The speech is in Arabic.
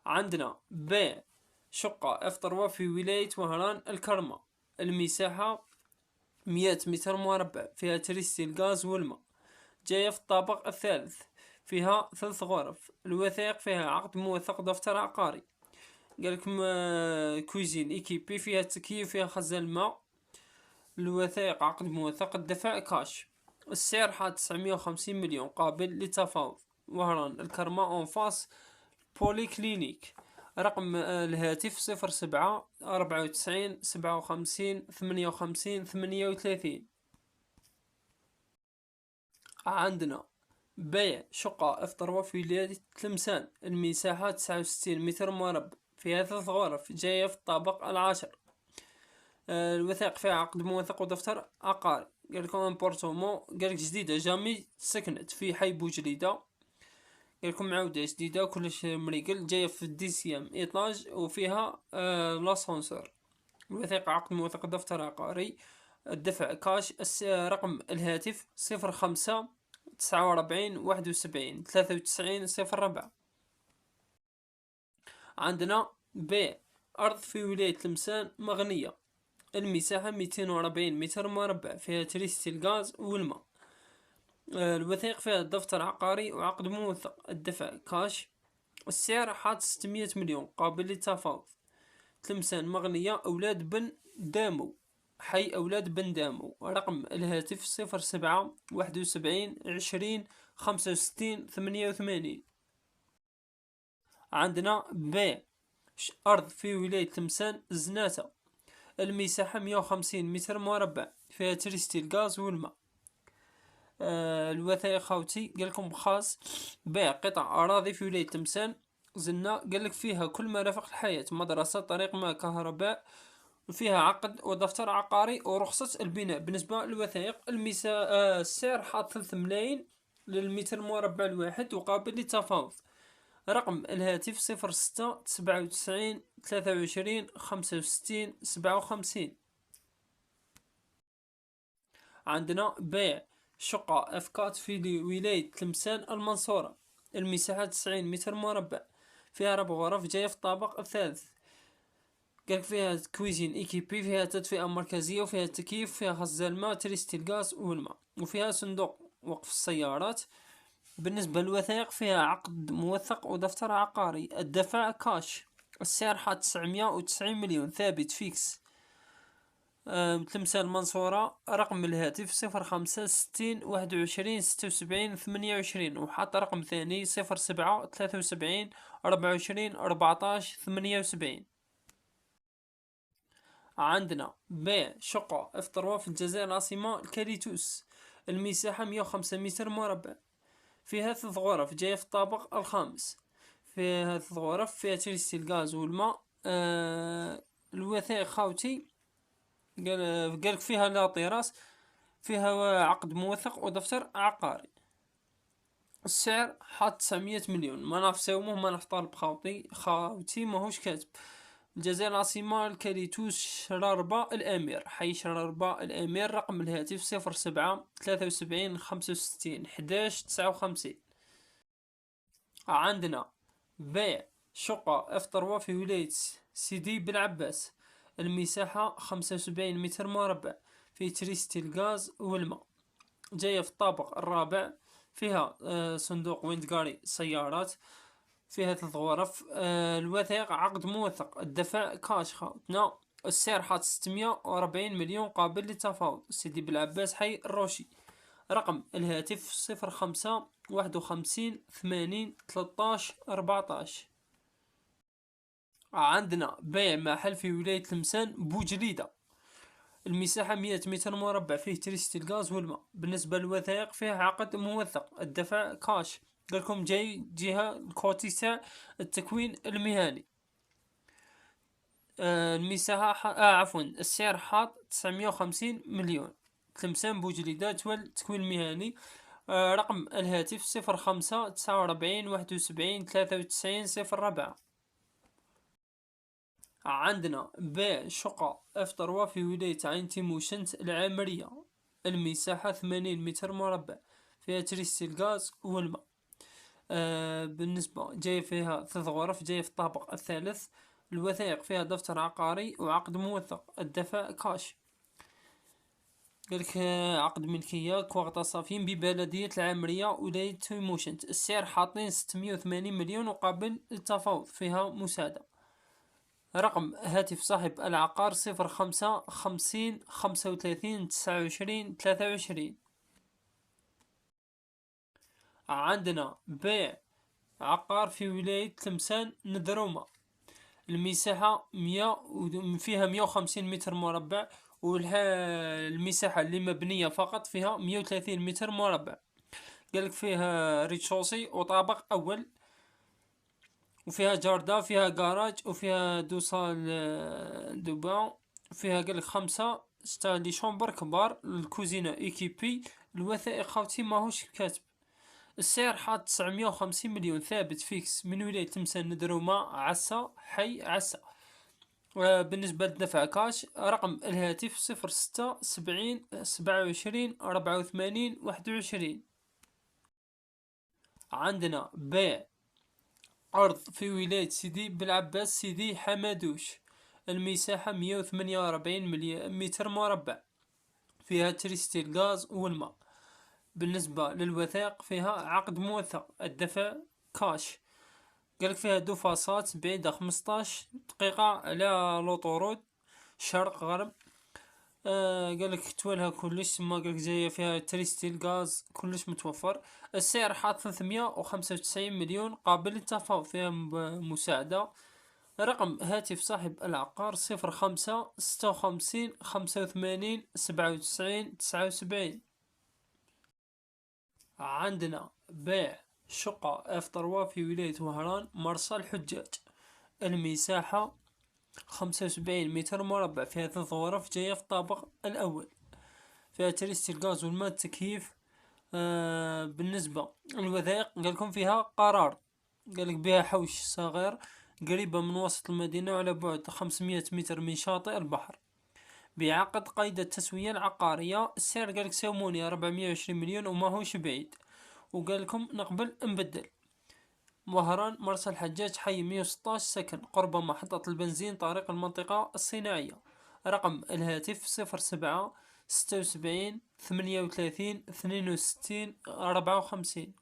عندنا ب شقة اف ثروة في ولاية وهران الكرمة، المساحة 100 متر مربع، فيها تريستي الغاز والماء، جاية في الطابق الثالث، فيها 3 غرف، الوثائق فيها عقد موثق دفتر عقاري. قالكم كويزين ايكيبي، فيها تكييف، فيها خزان الماء، الوثائق عقد موثق، الدفع كاش. السعر حاد 950 مليون قابل للتفاوض. وهران الكرمة اونفاس بولي كلينيك. رقم الهاتف 0794 57 58 38. عندنا بيع شقة اف ثروة في ولاية تلمسان، المساحة 69 متر مربع، فيها 3 غرف، جاية في الطابق العاشر. الوثائق فيها عقد موثق ودفتر عقاري. قالكم امبورتومون، قالك جديدة جامي سكنت في حي بوجريدة. قالكم معاودة جديدة كلش مريقل، جاية في الديسيام ايطاج وفيها لاسانسور. الوثيقة عقد موثق دفتر عقاري، الدفع كاش. رقم الهاتف 05 49 71 93 04. عندنا ب أرض في ولاية تلمسان مغنية، المساحة 240 متر مربع، فيها تريستي الغاز والماء. الوثائق فيها دفتر عقاري وعقد موثق، الدفع كاش. السعر حاد 600 مليون قابل للتفاوض. تلمسان مغنية، أولاد بن دامو، حي أولاد بن دامو. رقم الهاتف 07 71 20 65 88. عندنا ب أرض في ولاية تلمسان زناتة، المساحة 150 متر مربع، فيها تريستي الغاز والماء. الوثائق خاوتي قالكم خاص بيع قطع أراضي في ولاية تلمسان زنا، قالك فيها كل مرافق الحياة، مدرسة، طريق ماء، كهرباء، وفيها عقد ودفتر عقاري ورخصة البناء. بالنسبة للوثائق السعر حاط 3 ملايين للمتر مربع الواحد وقابل للتفاوض. رقم الهاتف 06 97 23 65 57. عندنا بيع شقة أفكات في ولاية تلمسان المنصورة، المساحة 90 متر مربع، فيها 4 غرف، جاية في الطابق الثالث. قالك فيها كويزين ايكيبي، فيها تدفئة مركزية، وفيها تكييف، فيها خزان الماء، تريستي الغاز والماء، وفيها صندوق وقف السيارات. بالنسبة للوثائق فيها عقد موثق ودفتر عقاري، الدفع كاش. السعر حاد 990 مليون ثابت فيكس. تلمسان المنصورة. رقم الهاتف 05 60 21 76 28، وحاط رقم ثاني 07 73 24 14 78. عندنا بيع شقة اف ثروة في الجزائر العاصمة الكاليتوس، المساحة 105 متر مربع، فيها 3 غرف، جاية في الطابق الخامس. فيها 3 غرف، فيها تريستي الغاز والماء. الوثائق خاوتي قالك فيها لا طراس، فيها عقد موثق ودفتر عقاري. السعر حاط 900 مليون. ما نعرف ساومه، ما نعرف طالب خاوتي ماهوش كاتب. الجزائر العاصمة الكاليتوس شراربة الأمير، حي شراربة الأمير. رقم الهاتف 07 73 65 11 59. عندنا بيع شقة اف ثروة في ولاية سيدي بن عباس، المساحة 75 متر مربع، في تريستي الغاز والماء، جاية في الطابق الرابع، فيها صندوق ويندقاري سيارات، فيها 3 غرف. الوثائق عقد موثق، الدفع كاش خاوتنا. السعر حاط 640 مليون قابل للتفاوض. سيدي بالعباس حي الروشي. رقم الهاتف 05 51 80 13 14. عندنا بيع محل في ولاية تلمسان بوجريدة، المساحة 100 متر مربع، فيه تريستي الغاز والماء. بالنسبة للوثائق فيها عقد موثق، الدفع كاش. قالكم جهة الكوتي تاع التكوين المهني. المساحة عفوا السعر حاط 950 مليون. تلمسان بوجريدة تول تكوين مهني. رقم الهاتف 05 49 71 93 04. عندنا بيع شقة اف ثروة في ولاية عين تيموشنت العامرية، المساحة 80 متر مربع، فيها تريستي الغاز والماء. بالنسبة جاي فيها 3 غرف، جاي في الطابق الثالث. الوثائق فيها دفتر عقاري وعقد موثق، الدفع كاش. قالك عقد ملكية واغتصافين ببلدية العامرية ولاية تيموشنت. السعر حاطين 680 مليون وقابل للتفاوض، فيها مساعدة. رقم هاتف صاحب العقار 05 50 35 29 23. عندنا بيع عقار في ولاية تلمسان ندرومة. المساحة فيها 150 متر مربع، والمساحة اللي مبنية فقط فيها 130 متر مربع. قالك فيها ريتشوسي وطابق أول، وفيها جاردة، فيها جاراج، وفيها دوصال دوبان. فيها قالك 5 لي شومبر كبار، الكوزينة ايكيبي. الوثائق خاوتي ماهوش كاتب. السعر حاط 950 مليون ثابت فيكس من ولاية تمسان ندرومة عسا حي عسا. بالنسبة للدفع كاش، رقم الهاتف 06 70 27 24 21. عندنا بيع أرض في ولاية سيدي بالعباس سيدي حمادوش. المساحة 148 متر مربع، فيها تريستي الغاز والماء. بالنسبة للوثائق فيها عقد موثق، الدفع كاش. قالك فيها دو فاصات بعيدة 15 دقيقة على لوطورود شرق غرب. قالك توالها كلش، ما قالك جاية فيها تريستي الغاز كلش متوفر. السعر حاط 395 مليون قابل للتفاوض، فيها مساعدة. رقم هاتف صاحب العقار 05 56 85 97 79. عندنا بيع شقة افتروا في ولاية وهران مرسى الحجاج. المساحة 75 متر مربع، فيها 3 غرف، جاية في الطابق الأول. فيها تريستي الغاز والماء التكييف. بالنسبة للوثائق قالكم فيها قرار، قالك بها حوش صغير قريبة من وسط المدينة وعلى بعد 500 متر من شاطئ البحر، بعقد قيد التسوية العقارية. السعر قالك ساوموني 420 مليون وما هوش بعيد، وقالكم نقبل نبدل. وهران مرسى الحجاج حي 116 سكن قرب محطة البنزين طريق المنطقة الصناعية. رقم الهاتف 07 76 38 62 54.